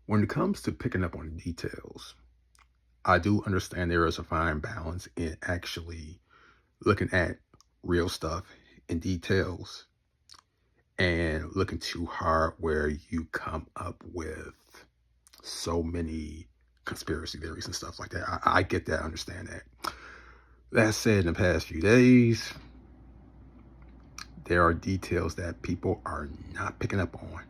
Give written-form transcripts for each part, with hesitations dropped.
When it comes to picking up on details, I do understand there is a fine balance in actually looking at real stuff in details and looking too hard where you come up with so many conspiracy theories and stuff like that. I get that, I understand that. That said, in the past few days, there are details that people are not picking up on.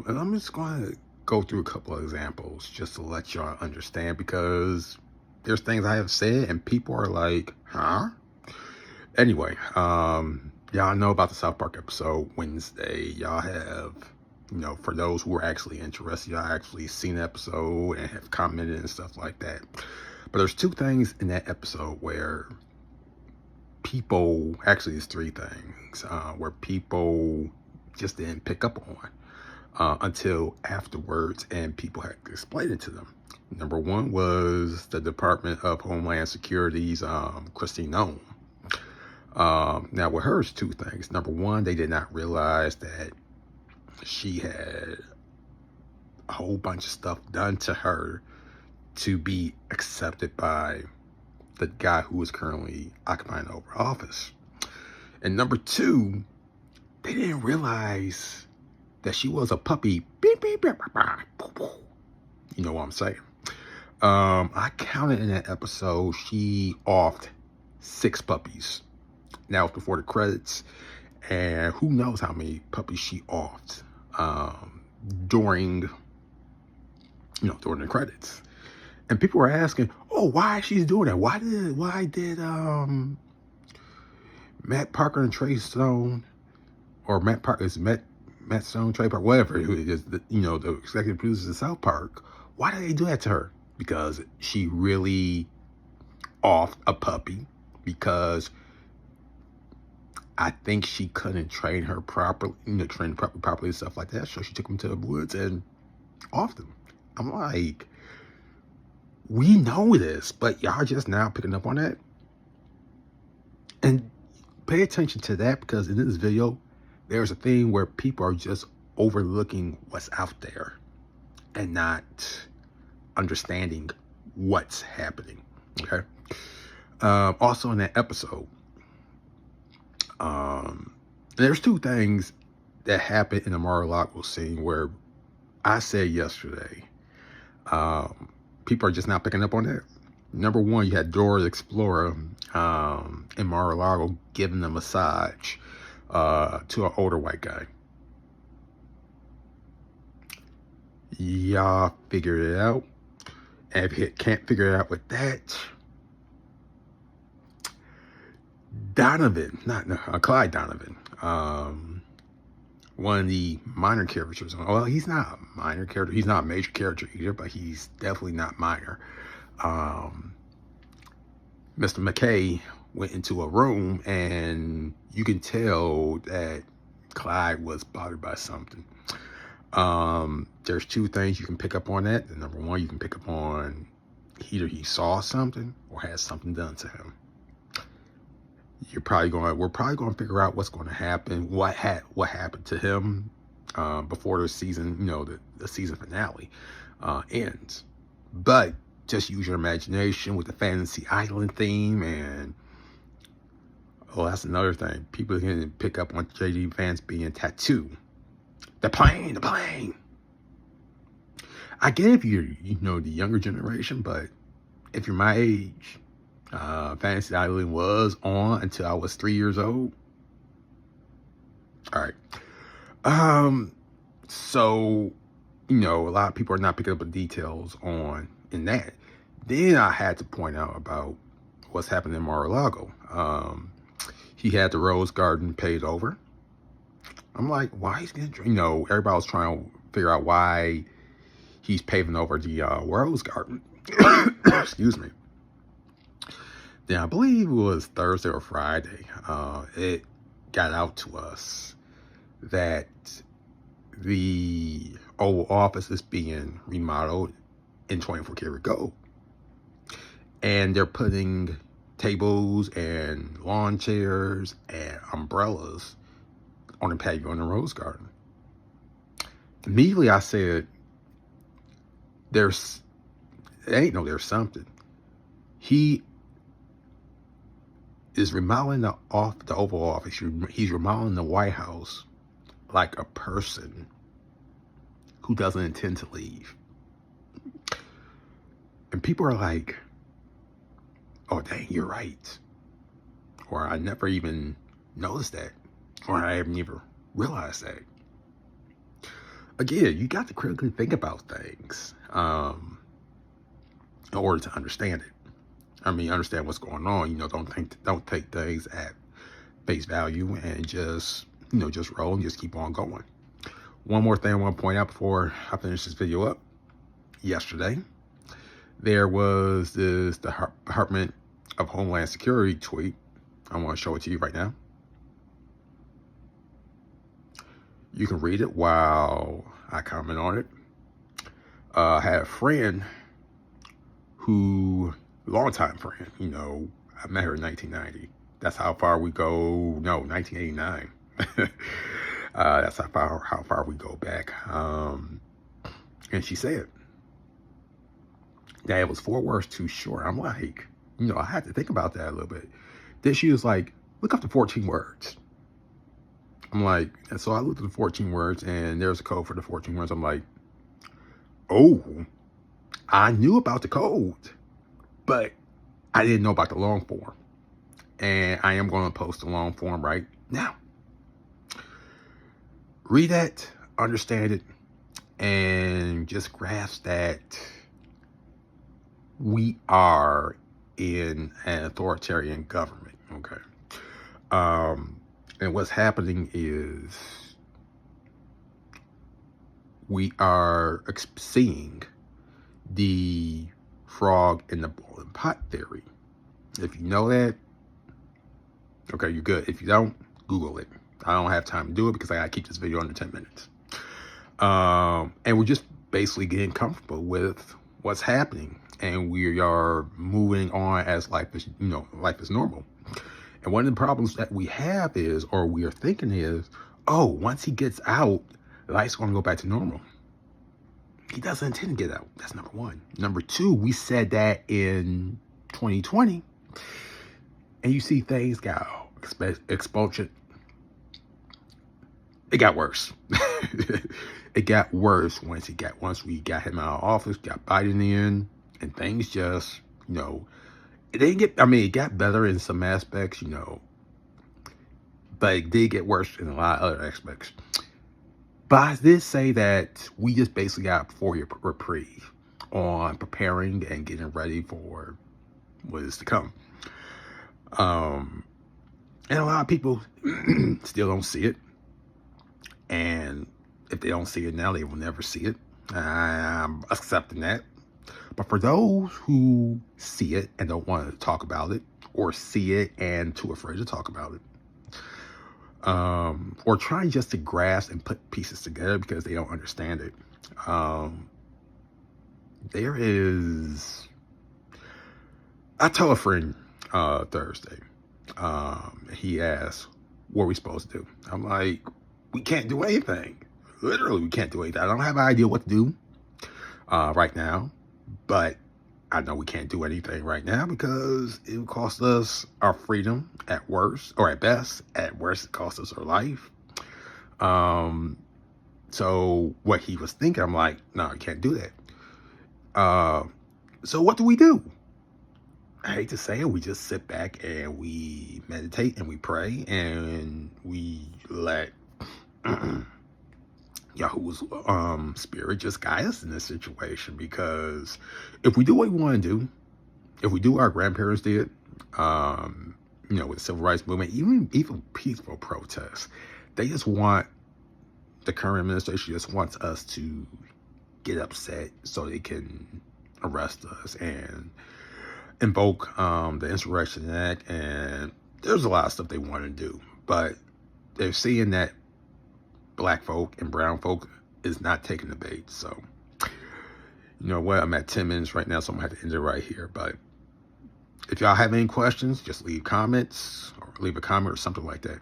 And I'm just going to go through a couple of examples just to let y'all understand because there's things I have said and people are like, huh? Anyway, y'all know about the South Park episode Wednesday. Y'all have, for those who are actually interested, y'all actually seen the episode and have commented and stuff like that. But there's two things in that episode where people, actually it's three things, where people just didn't pick up on until afterwards and people had to explain it to them. Number one was the Department of Homeland Security's Christine Nome. Now with hers, two things. Number one, they did not realize that she had a whole bunch of stuff done to her to be accepted by the guy who is currently occupying the Oval Office. And number two, they didn't realize that she was a puppy. Beep, beep, beep, beep, beep, beep. You know what I'm saying? I counted in that episode, she offed 6 puppies. Now before the credits, and who knows how many puppies she offed during the credits. And people were asking, oh, why she's doing that? Why did Matt Parker and Trey Stone, or Matt Stone, Trey Parker, whatever it is, the executive producers of South Park, why did they do that to her? Because she really offed a puppy, because I think she couldn't train her properly, properly and stuff like that. So she took him to the woods and offed him. I'm like, we know this, but y'all just now picking up on that. And pay attention to that, because in this video, there's a thing where people are just overlooking what's out there and not understanding what's happening. Okay. Also in that episode, there's two things that happened in the Mar-a-Lago scene where I said yesterday, people are just not picking up on that. Number one, you had Dora the Explorer in Mar-a-Lago giving a massage to an older white guy. Y'all figured it out. And if you can't figure it out with that, Clyde Donovan, one of the minor characters. Well, he's not a minor character. He's not a major character either, but he's definitely not minor. Mr. McKay went into a room, and you can tell that Clyde was bothered by something. There's two things you can pick up on that. And number one, you can pick up on either he saw something or has something done to him. We're probably going to figure out what's going to happen, what happened to him before the season, the season finale ends. But just use your imagination with the Fantasy Island theme, and that's another thing. People can pick up on JD Vance being tattooed. The plane. I get if you're, the younger generation, but if you're my age, Fantasy Island was on until I was 3 years old. All right. So, a lot of people are not picking up the details in that. Then I had to point out about what's happening in Mar-a-Lago. He had the Rose Garden paved over. I'm like, why he's getting, everybody was trying to figure out why he's paving over the Rose Garden. Excuse me. Then I believe it was Thursday or Friday, it got out to us that the Oval Office is being remodeled in 24 karat gold. And they're putting tables and lawn chairs and umbrellas on the patio in the Rose Garden. Immediately I said, there's there's something. He is remodeling the Oval Office. He's remodeling the White House like a person who doesn't intend to leave. And people are like, oh, dang, you're right. Or I never even noticed that. Or I haven't even realized that. Again, you got to critically think about things in order to understand it. I mean, understand what's going on. You know, don't take things at face value and just roll and just keep on going. One more thing I want to point out before I finish this video up. Yesterday, there was this Department of Homeland Security tweet. I want to show it to you right now. You can read it while I comment on it. I had a friend longtime friend, I met her in 1990. That's how far we go. No, 1989. That's how far we go back. And she said that it was 4 words too short. I'm like, I had to think about that a little bit. Then she was like, look up the 14 words. I'm like, and so I looked at the 14 words, and there's a code for the 14 words. I'm like, oh, I knew about the code, but I didn't know about the long form. And I am going to post the long form right now. Read that, understand it, and just grasp that we are in an authoritarian government, okay? And what's happening is we are seeing the frog in the boiling pot theory. If you know that, okay, you're good. If you don't, Google it. I don't have time to do it because I gotta keep this video under 10 minutes. And we're just basically getting comfortable with what's happening, and we are moving on as life is normal. And one of the problems that we have is, or we are thinking is, oh, once he gets out, life's going to go back to normal. He doesn't intend to get out. That's number one. Number two, we said that in 2020, and you see things got explosion. It got worse. It got worse once we got him out of office, got Biden in, and things just, it didn't get, it got better in some aspects, but it did get worse in a lot of other aspects. But I did say that we just basically got a 4-year reprieve on preparing and getting ready for what is to come. And a lot of people still don't see it. And if they don't see it now, they will never see it. I'm accepting that. But for those who see it and don't want to talk about it, or see it and too afraid to talk about it, or trying just to grasp and put pieces together because they don't understand it, there is... I told a friend Thursday, he asked, what are we supposed to do? I'm like, we can't do anything. Literally, we can't do anything. I don't have an idea what to do right now. But I know we can't do anything right now because it would cost us our freedom at worst, or at best. At worst, it costs us our life. So what he was thinking, I'm like, no, you can't do that. So what do? I hate to say it, we just sit back and we meditate and we pray and we let Yahuwah's spirit just guide us in this situation. Because if we do what we want to do, if we do what our grandparents did, with the civil rights movement, even peaceful protests, they just want, the current administration just wants us to get upset so they can arrest us and invoke the Insurrection Act, and there's a lot of stuff they want to do. But they're seeing that black folk and brown folk is not taking the bait. So, you know what? I'm at 10 minutes right now, so I'm going to have to end it right here. But if y'all have any questions, just leave comments or leave a comment or something like that.